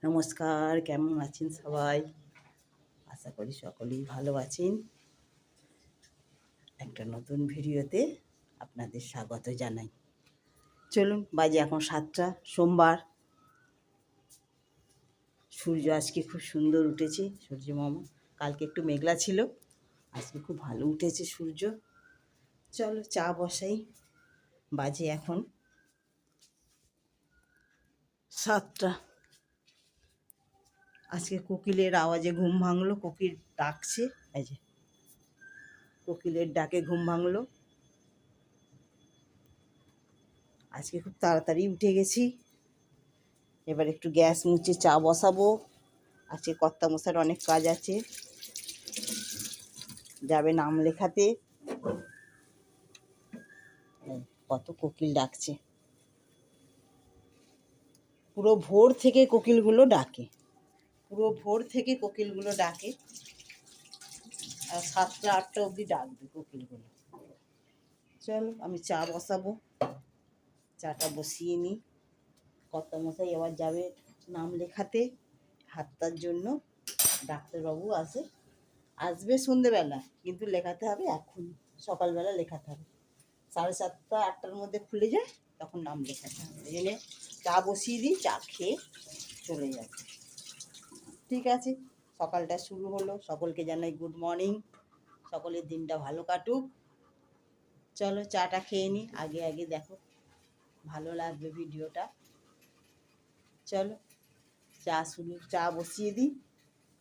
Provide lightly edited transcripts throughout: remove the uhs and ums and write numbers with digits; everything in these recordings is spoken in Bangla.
নমস্কার, কেমন আছেন সবাই? আশা করি সকলেই ভালো আছেন। একটা নতুন ভিডিওতে আপনাদের স্বাগত জানাই। চলুন, বাজে এখন 7টা, সোমবার। সূর্য আজকে খুব সুন্দর উঠেছে, সূর্য মামা। কালকে একটু মেঘলা ছিল, আজকে খুব ভালো উঠেছে সূর্য। চলো চা বসাই। বাজে এখন 7টা। আজকে কোকিলের আওয়াজে ঘুম ভাঙলো, কোকিল ডাকছে। এই যে কোকিলের ডাকে ঘুম ভাঙলো। আজকে খুব তাড়াতাড়ি উঠে গেছি। এবার একটু গ্যাস মুছে চা বসাবো। আজকে কর্তামশাইয়ের অনেক কাজ আছে, যাবে নাম লেখাতে। কত কোকিল ডাকছে, পুরো ভোর থেকে কোকিলগুলো ডাকে, পুরো ভোর থেকে কোকিলগুলো ডাকে। আর 7টা 8টা অবধি ডাকবে কোকিলগুলো। চলো আমি চা বসাবো, চাটা বসিয়ে নিই। কর্তামশাই এবার যাবে নাম লেখাতে, হাতটার জন্য। ডাক্তারবাবু আসবে সন্ধেবেলা, কিন্তু লেখাতে হবে এখন, সকালবেলা লেখাতে হবে। 7:30 8টার মধ্যে খুলে যায়, তখন নাম লেখাতে হবে। এই জন্যে চা বসিয়ে দিই, চা খেয়ে চলে যাবে। ঠিক আছে, সকালটা শুরু হলো। সকলকে জানাই গুড মর্নিং, সকলের দিনটা ভালো কাটুক। চলো চাটা খেয়ে নিই, আগে আগে দেখো, ভালো লাগবে ভিডিওটা। চলো চা বসিয়ে দিই।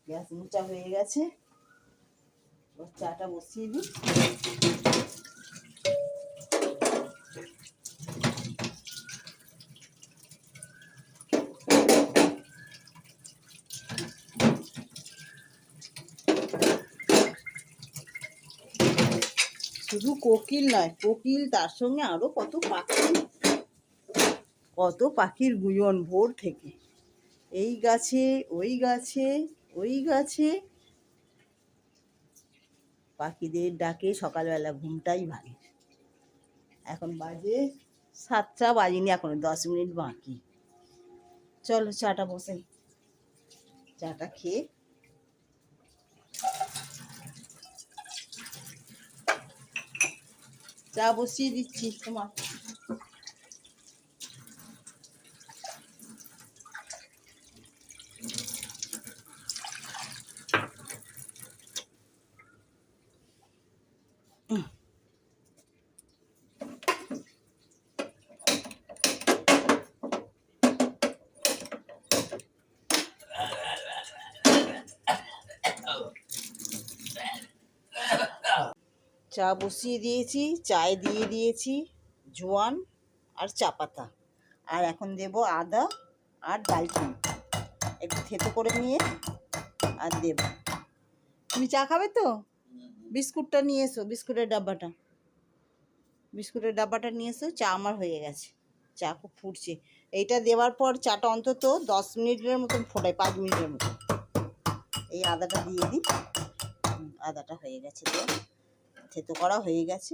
গ্যাস মোচা হয়ে গেছে, চাটা বসিয়ে দিই। শুধু কোকিল নয়, কোকিল তার সঙ্গে আরো কত পাখি, কত পাখির গুঞ্জন ভোর থেকে। এই গাছে, ওই গাছে, ওই গাছে। পাখিদের ডাকে সকালবেলা ঘুমটাই ভাঙে। এখন বাজে 7টা, বাজেনি এখনো, 10 মিনিট বাকি। চলো চাটা বসাই, চাটা খেয়ে চা বসিয়ে দিচ্ছি তোমার। চা বসিয়ে দিয়েছি, চায় দিয়ে দিয়েছি জোয়ান আর চা পাতা, আর এখন দেব আদা আর দারচিনি, একটু থেতো করে নিয়ে আর দেব। তুমি চা খাবে তো? বিস্কুটটা নিয়ে এসো, বিস্কুটের ডাব্বাটা নিয়ে এসো। চা আমার হয়ে গেছে, চা খুব ফুটছে। এইটা দেওয়ার পর চাটা অন্তত 10 মিনিটের মতন ফোটাই, 5 মিনিটের মতন। এই আদাটা দিয়ে দিই। আদাটা হয়ে গেছে, তো থেতো করা হয়ে গেছে।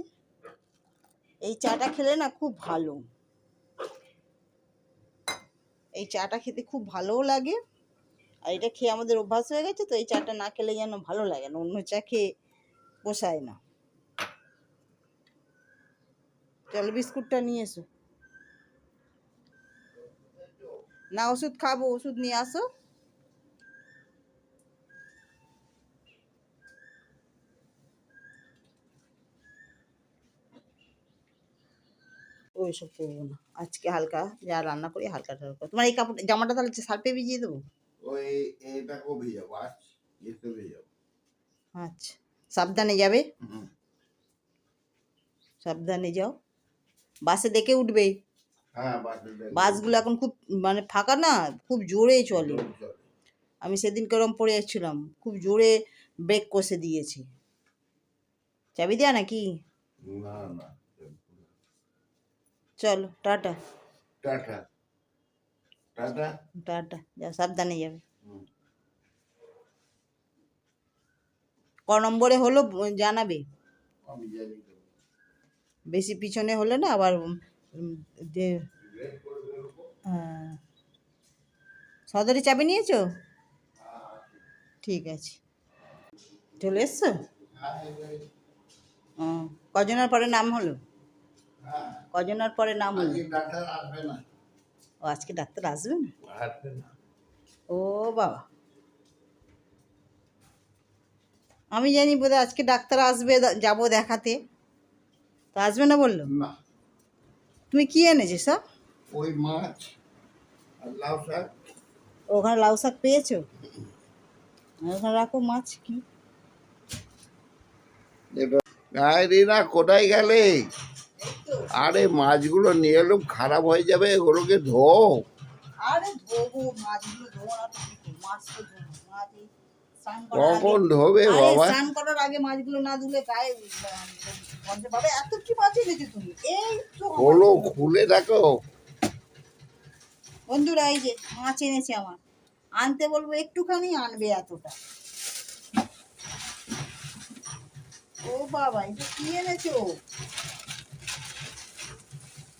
এই চাটা খেলে না খুব ভালো, এই চাটা খেতে খুব ভালোও লাগে। আর এটা খেয়ে আমাদের অভ্যাস হয়ে গেছে, তো এই চাটা না খেলে যেন ভালো লাগে না, অন্য চা খেয়ে পোষায় না। চলো বিস্কুটটা নিয়ে এসো। না ওষুধ খাবো, ওষুধ নিয়ে আসো। ওইসব করবো না, আজকে হালকা যা রান্না করি হালকা টালকা। তোমার এই কাপড় জামাটা তাহলে সার্ফে ভিজিয়ে দেবো? আচ্ছা, সাবধানে যাবে, সাবধানে যাও। বাসে দেখে উঠবে, বাসগুলো এখন খুব মানে ফাঁকা না, খুব জোরে চলে। আমি সেদিন কেরম পড়ে যাচ্ছিলাম, খুব জোরে ব্রেক কষে দিয়েছে। চাবি দেয়া নাকি? চলো টাটা। টাটা, যাও সাবধানে যাবে। ক নম্বরে হলো জানাবে, বেশি পিছনে হলে না আবার যে। হ্যাঁ সদরে চাবি নিয়েছো? ঠিক আছে, চলে এসছো? ও, কজনের পরে নাম হলো? কজনের পরে নাম হলো? ও, আজকে ডাক্তার আসবে না? ও বাবা, আমি জানি বোধহয় আজকে ডাক্তার আসবে, যাবো দেখাতে, তো আসবে না বললো? তুমি কি এনেছো সব? ওই মাছ আর লাউ শাক। ওখানে লাউ শাক পেয়েছো? ওখানে রাখো মাছ। কি রিনা কোথায় গেলে? আরে মাছগুলো নিয়ে এলো, খারাপ হয়ে যাবে, ওগুলোকে ধো। আরে ধোবো মাছগুলো, ধোবো না তো কি করবো? মাছ তো ধোবো, মাছ এই স্নান করার আগে। কখন ধোবে আরে বাবা? স্নান করার আগে মাছগুলো না ধুলে গায়ে গন্ধ পাবে। এত কি মাছ এনেছো তুমি? এই তো হলো, খুলে দেখো। বন্ধুরা, এই যে মাছ এনেছে আমার, আনতে বলবো একটুখানি আনবে এতটা। ও বাবা, এটা কি এনেছো?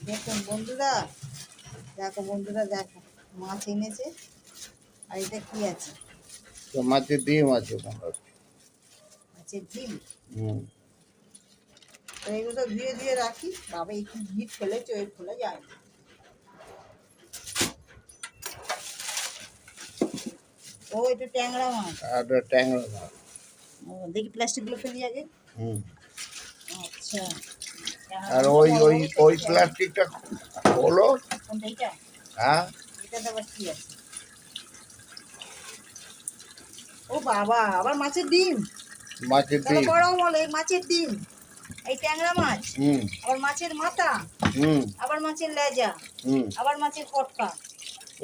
দেখুন বন্ধুরা, দেখো বন্ধুরা, দেখো মাছ এনেছে। আর এটা কি আছে? তো মাছের ডিম আছে মনে হচ্ছে। মাছের ডিম। হুম। তো এগুলো ধুয়ে ধুয়ে রাখি। বাবা, এই কি ভিড় ফেলেছো, এই খোলা যায় না। ও, এটা ট্যাংরা মাছ। আর ট্যাংরা মাছ। ও, দেখি প্লাস্টিকগুলো ফেলি আগে। হুম। আচ্ছা, আর ওই ওই ওই প্লাস্টিকটা হলো। কোনটা এটা? হ্যাঁ, এটাতে আবার কি আছে? ও বাবা, আবার মাছের ডিম। মাছের তাহলে ডিম। বড় বলে মাছের ডিম, এই ট্যাংরা মাছ, হুম আবার মাছের মাথা, হুম আবার মাছের লেজা, হুম। আবার মাছের পটকা।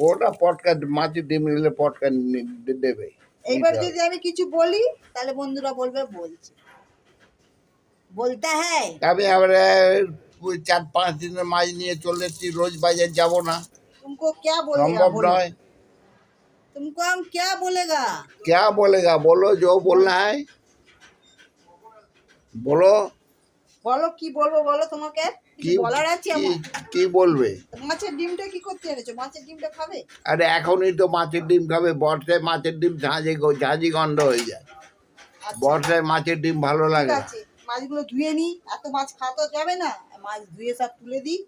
ওটা পটকা, মাছের ডিম নিলে পটকা দেবে। এইবার যদি আমি কিছু বলি তাহলে বন্ধুরা বলবে বলছে, বলতে হ্যাঁ। আমি আবার ওই 4-5 দিনের মাছ নিয়ে চলে এসেছি, রোজ বাজার যাব না, तुमको क्या बोलेगा? সম্ভব बोलो, নয়। तुमको हम क्या बोलेगा? क्या बोलेगा? बोलो जो बोलना है, बोलो। বলো কি বলবো, বলো, তোমাকে কিছু কি বলার আছে কি আমার? কি বলবে? মাছের ডিমটা কি করতে এনেছো? মাছের ডিমটা খাবে? আরে এখনই তো মাছের ডিম খাবে, বর্ষায় মাছের ডিম ঝাঁঝি গন্ধ হয়ে যায়। আচ্ছা, বর্ষায় মাছের ডিম ভালো ঠিক লাগে। আছে, মাছগুলো ধুয়ে নি। এত মাছ খাওয়া তো যাবে না, মাছ ধুয়ে সব তুলে দিই।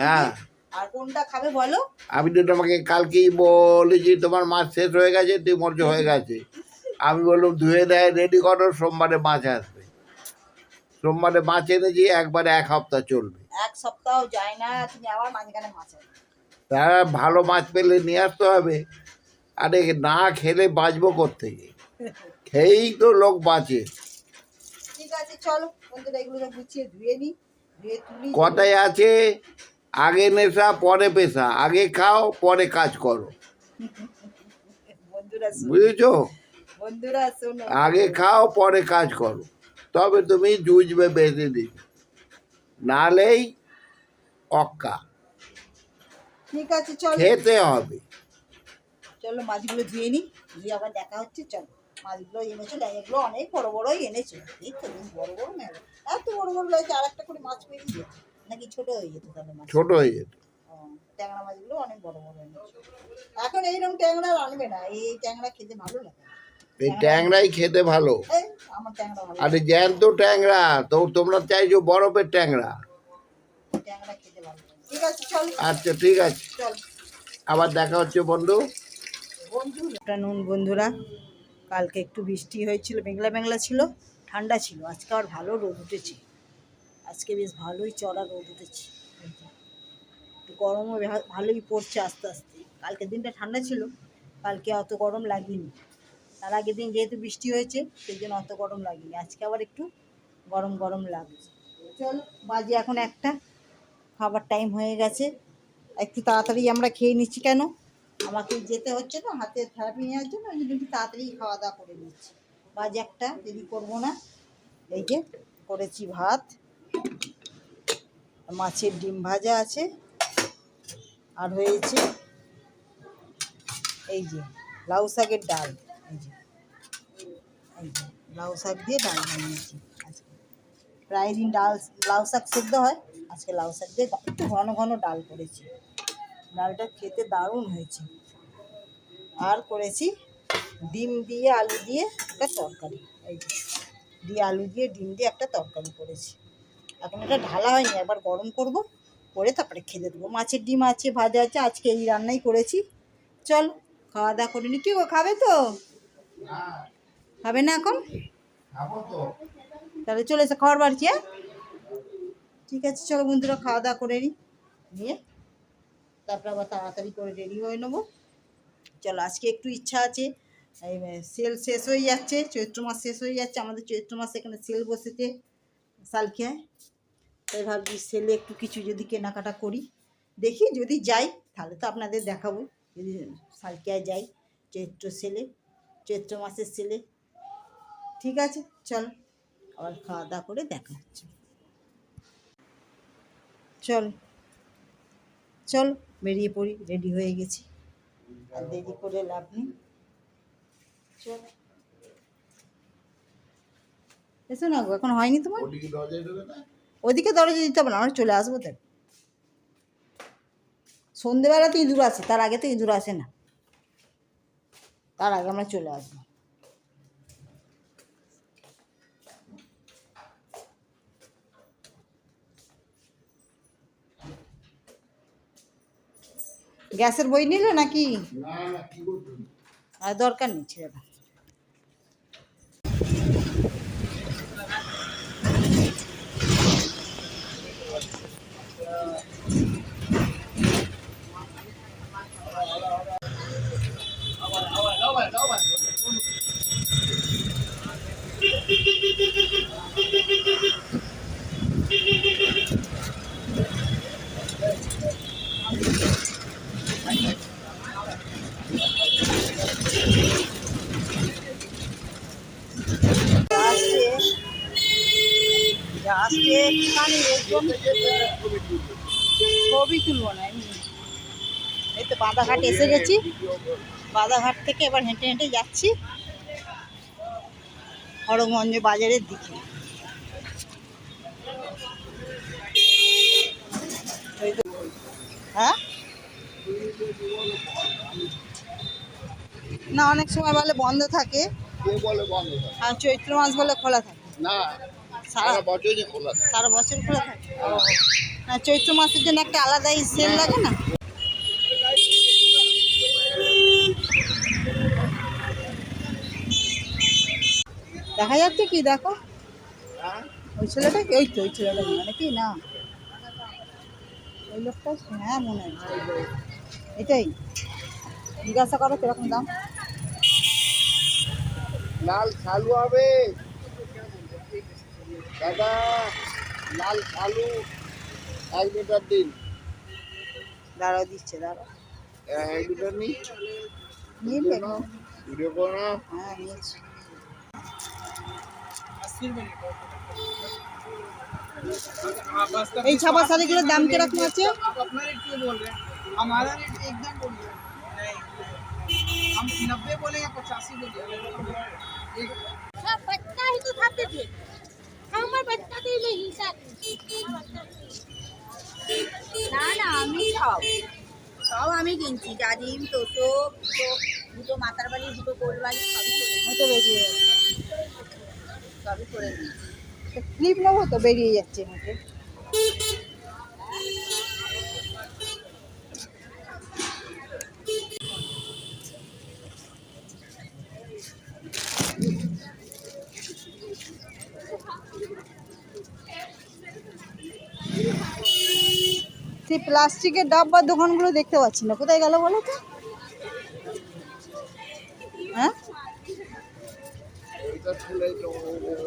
হ্যাঁ, আর কোনটা খাবে বলো? আমি তো তোমাকে কালকেই বলেছি তোমার মাছ শেষ হয়ে গেছে, ডিমর্জ হয়ে গেছে। আমি বললাম ধুয়ে দেয়, রেডি করো, সোমবারে মাছ আসবে। সোমবারে মাছ এনেছি, একবারে 1 সপ্তাহ চলবে। এক সপ্তাহ যায় না, তুমি আবার মাঝখানে মাছ আনো। তারা ভালো মাছ পেলে নিয়ে আসতে হবে। আরে না খেলে বাঁচবো কোত্থেকে? খেয়েই তো লোক বাঁচে। ঠিক আছে, চলো বন্ধুরা, এগুলো সব গুছিয়ে ধুয়ে নি, ধুয়ে তুলি। কথায় আছে, আগে নেশা পরে পেশা, আগে খাও পরে কাজ করো। বন্ধুরা শোনো, বুঝেছো? বন্ধুরা শোনো, আগে খাও পরে কাজ করো, তবে তুমি জুঝবে বেশি দিন, নালেই অক্কা। ঠিক আছে, চলো খেতে হবে। চলো মাছগুলো ধুয়ে নি, ধুয়ে আবার দেখা হচ্ছে। চলো, মাছগুলো এনেছো, ল্যাংগুলো অনেক বড় বড়ই এনেছো। এই তো বেশ বড় বড় ল্যাংড়া, এত বড় বড় লাগে, আর একটা করে মাছ পেয়ে যেত নাকি? ছোট হয়ে যেত তাহলে মাছ? ছোট হয়ে যেত। ও, ট্যাংরা মাছগুলো অনেক বড় বড় এনেছো। এখন এইরকম ট্যাংরা আর আনবে না, এই ট্যাংরা খেতে ভালো লাগে। এই ট্যাংরাই খেতে ভালো। এই, আমার ট্যাংরা ভালো আরে লাগে, জ্যান্ত ট্যাংরা তো, তোমরা চাইছো বরফের ট্যাংরা। ট্যাংরা খেতে ভালো লাগে। ঠিক আছে, চলো। আচ্ছা ঠিক আছে, চল আবার দেখা হচ্ছে বন্ধু। নুন বন্ধুরা, কালকে একটু বৃষ্টি হয়েছিল, মেঘলা মেঘলা ছিল, ঠান্ডা ছিল। আজকে আর ভালো রোদ উঠেছে, আজকে বেশ ভালোই চড়া রোদ উঠেছে। একটু গরমও ভালোই পড়ছে আস্তে আস্তে। কালকের দিনটা ঠান্ডা ছিল, কালকে অত গরম লাগেনি। তার আগের দিন যেহেতু বৃষ্টি হয়েছে সেই জন্য অত গরম লাগেনি, আজকে আবার একটু গরম গরম লাগছে। চলো, বাজে এখন 1টা, খাবার টাইম হয়ে গেছে। একটু তাড়াতাড়ি আমরা খেয়ে নিচ্ছি, কেন আমাকে যেতে হচ্ছে না হাতে থেরাপি নেওয়ার জন্য, ওই জন্য একটু তাড়াতাড়ি খাওয়া দাওয়া করে নিচ্ছি। বাজে 1টা, দেরি করবো না। এই যে করেছি ভাত, মাছের ডিম ভাজা আছে, আর হয়েছে এই যে লাউ শাকের ডাল। এই যে লাউ শাক দিয়ে ডাল বানিয়েছি আজকে। প্রায় দিন লাউ শাক সেদ্ধ হয়, আজকে লাউ শাক দিয়ে একটু ঘন ঘন ডাল করেছি। ডালটা খেতে দারুণ হয়েছে। আর করেছি ডিম দিয়ে আলু দিয়ে একটা তরকারি। এই যে দিয়ে আলু দিয়ে ডিম দিয়ে একটা তরকারি করেছি। এখন এটা ঢালা হয়নি, একবার গরম করব, করে তারপরে খেতে দেবো। মাছের ডিম আছে, ভাজা আছে, আজকে এই রান্নাই করেছি। চল খাওয়া দাওয়া করে নি। কি গো, খাবে তো? খাবে না এখন? তাহলে চলে এসে খাবার বাড়ছি। হ্যাঁ ঠিক আছে, চলো বন্ধুরা খাওয়া দাওয়া করে নিয়ে তারপরে আবার তাড়াতাড়ি করে রেডি হয়ে নেবো। চলো আজকে একটু ইচ্ছা আছে, এই সেল শেষ হয়ে যাচ্ছে, চৈত্র মাস শেষ হয়ে যাচ্ছে আমাদের। চৈত্র মাসে এখানে সেল বসেছে সালখিয়ায়, তাই ভাবছি সেলে একটু কিছু যদি কেনাকাটা করি। দেখি যদি যাই তাহলে তো আপনাদের দেখাবো, যদি সালখিয়ায় যাই চৈত্র মাসের সেলে। ঠিক আছে চল আবার খাওয়া দাওয়া করে দেখা হচ্ছে। চল চল বেরিয়ে পড়ি, রেডি হয়ে গেছি, আর দেরি করে লাভ নেই। চল এসো না গো, এখন হয়নি তোমার? ওদিকে দরজা দিতে হবে না, আমরা চলে আসবো। তাই সন্ধেবেলাতে ইঁদুর আসে, তার আগে তো ইঁদুর আসে না, তার আগে আমরা চলে আসবো। গ্যাসের বই নিলে নাকি? আর দরকার নেই, ছেড়ে দাও। ছবি তুলবো না, এই তো বাঁধাঘাট এসে গেছি। বাঁধাঘাট থেকে এবার হেঁটে হেঁটে যাচ্ছি হরগঞ্জ বাজারের দিকে। হ্যাঁ না, অনেক সময় বলে বন্ধ থাকে, আর চৈত্র মাস বলে খোলা থাকে। না, সারা বছরই খোলা, সারা বছর খোলা থাকে। না, চৈত্র মাসের জন্য একটা আলাদাই সেল লাগে না। দেখা যাচ্ছে কি, দেখো ওই ছেলেটা কি? ওই তো ওই ছেলেটা মানে কি না, ওই লোকটা। হ্যাঁ মনে হচ্ছে এটাই। জিজ্ঞাসা করো কিরকম দাম। লাল শালু হবে দাদা, লাল শালু 1 লিটার দিন। দাঁড়াও দিচ্ছে, দাঁড়াও 1 লিটার নি নিয়ে ভিডিও করো না। হ্যাঁ নিয়েছি। এই ছাপা শাড়িগুলোর দাম কিরকম আছে? हमारा रेट एकदम बोलिए, हम 90 बोले या 85 बोलिए। बच्चा ही तो खाते थे, আমার বাচ্চাতে হিংসা না না আমি খাও সব আমি কিনছি, ডালিম তোষক দুটো মাথার বালি দুটো গোল বালি সবই করে হয়তো বেরিয়ে সবই করে দিয়েছি। ক্লিপ নেবো তো, বেরিয়ে যাচ্ছে মধ্যে। সেই প্লাস্টিকের ডাব্বার দোকানগুলো দেখতে পাচ্ছি না, কোথায় গেল বলো তো? হ্যাঁ এটা ছেলে তো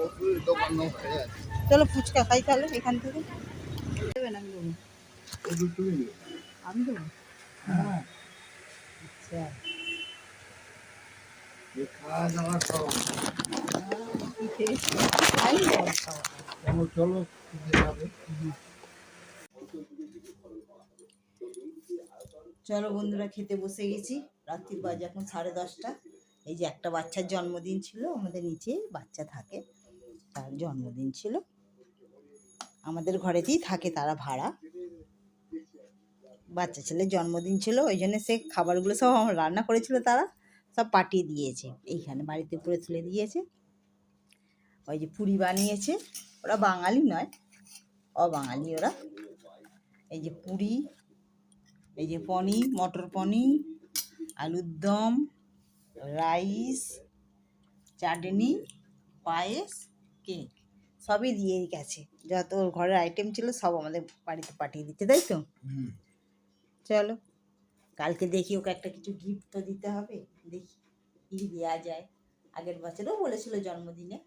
ওষুধের দোকান হয়ে আছে। চলো ফুচকা খাই তাহলে এখান থেকে। দেবেন? আমি দেবো, ওষুধ তুমি নিও। আমি দেবো। হ্যাঁ, আচ্ছা এই খাওয়া দাওয়া সব খাই দেবো খাওয়া। চলো চলো খেতে যাবে। চলো বন্ধুরা খেতে বসে গেছি। রাত্রির বাজে এখন 10:30। এই যে একটা বাচ্চার জন্মদিন ছিল, আমাদের নিচে বাচ্চা থাকে, তার জন্মদিন ছিল। আমাদের ঘরেতেই থাকে তারা ভাড়া। বাচ্চা ছেলের জন্মদিন ছিল, ওই জন্য সে খাবারগুলো সব আমার রান্না করেছিল তারা। সব পাঠিয়ে দিয়েছে, এইখানে বাড়িতে উপরে তুলে দিয়েছে। ওই যে পুরি বানিয়েছে, ওরা বাঙালি নয়, অবাঙালি ওরা। এই যে পুরি, এই যে পনির, মটর পনির, আলুর দম, রাইস, চাটনি, পায়েস, কেক সবই দিয়ে গেছে। যত ওর ঘরের আইটেম ছিল সব আমাদের বাড়িতে পাঠিয়ে দিচ্ছে, তাই তো? চলো কালকে দেখি ওকে একটা কিছু গিফট তো দিতে হবে, দেখি কী দেওয়া যায়। আগের বছরও বলেছিল জন্মদিনে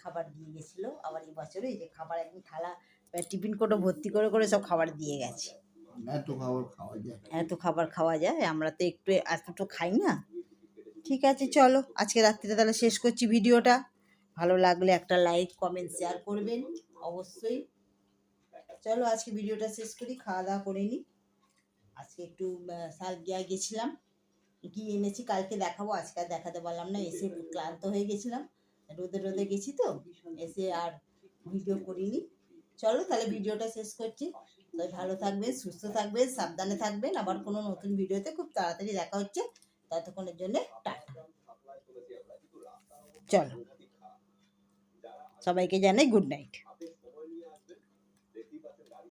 খাবার দিয়ে গেছিলো, আবার এই বছরও এই যে খাবার একদম থালা টিফিন কোটো ভর্তি করে করে সব খাবার দিয়ে গেছে। এত খাবার খাওয়া যায়? এত খাবার খাওয়া যায়? আমরা তো একটু এতটুকু খাই না। ঠিক আছে চলো আজকে রাত্রিটা তাহলে শেষ করছি ভিডিওটা। ভালো লাগলে একটা লাইক কমেন্ট শেয়ার করবেন অবশ্যই। চলো আজকে ভিডিওটা শেষ করি, খাওয়া দাওয়া করে নিই। আজকে একটু সালগিয়া গেছিলাম, কি এনেছি কালকে দেখাবো, আজকে আর দেখাতে পারলাম না, এসে ক্লান্ত হয়ে গেছিলাম, রোদে রোদে গেছি তো, এসে আর ভিডিও করিনি। চলো তাহলে ভিডিওটা শেষ করছি। সবাই ভালো থাকবেন, সুস্থ থাকবেন, সাবধানে থাকবেন। আবার কোনো নতুন ভিডিওতে খুব তাড়াতাড়ি দেখা হচ্ছে, ততক্ষণের জন্য টাটা। চলো সবাইকে জানাই গুড নাইট।